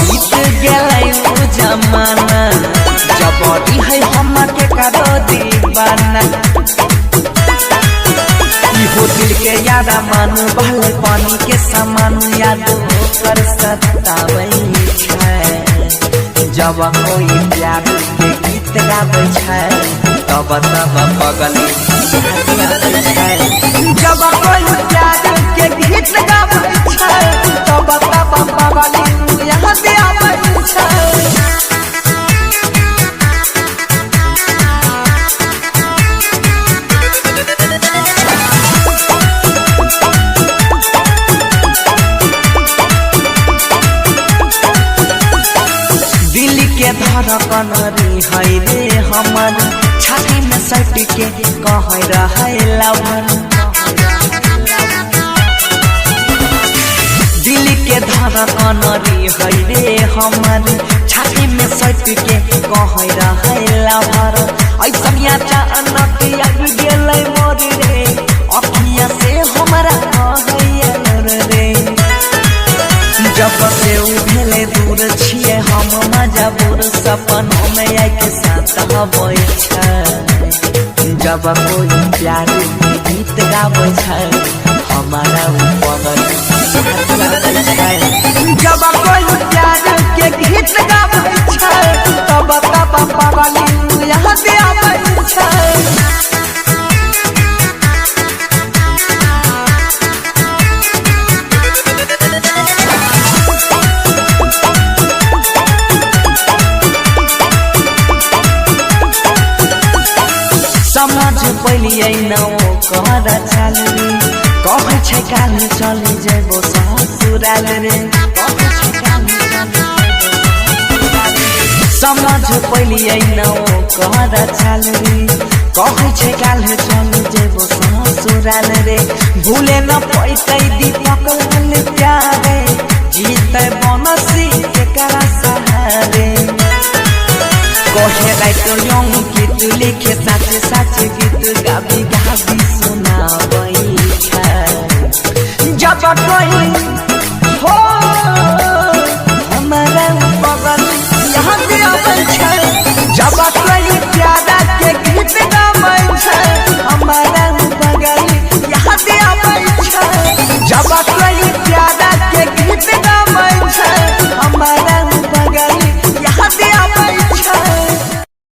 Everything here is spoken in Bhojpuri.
बीत गेलै उ जमाना जबरी है हमके करो दीवाना। इहो दिल के यादा मानू बहले पानी के समान याद कर सताबै छै। जब कोई प्यार के गीत गाबै छै तब तब पगली जब कोई प्यार के गीत गाबै छै तब तब पगली याद आबै छै। धड़कन है रे हमर छाती में सट के कह रहे लवर। दिल के धड़कन है रे हमर छाती में सट के कह रहे लवर। ऐसा अचानक आग गेलै मोर रे अखिया से हमारा रे। जब से उठले दूर छिए हम मजबूर सपनों में एक साथ हबै छै। जब कोई प्यार के गीत गाबै छै हमारा ऊपर छै। जब कोई प्यार के गीत गाबै छै तब तब पगली याद आबै छै। समझ पलिए न कर चल रे कहे छै काल चले जेबो ससुराल रे। समझ पलिए न कर चल रे कहे छै काल चले जेबो ससुराल रे। भूले न पैतै दीपक लाल प्यारे जीते बनसी केकरा सहारे। कहे राइतो यंग गीत लिखे सच सच गीत गाबी गाबी सुनाबै छै। जब कोई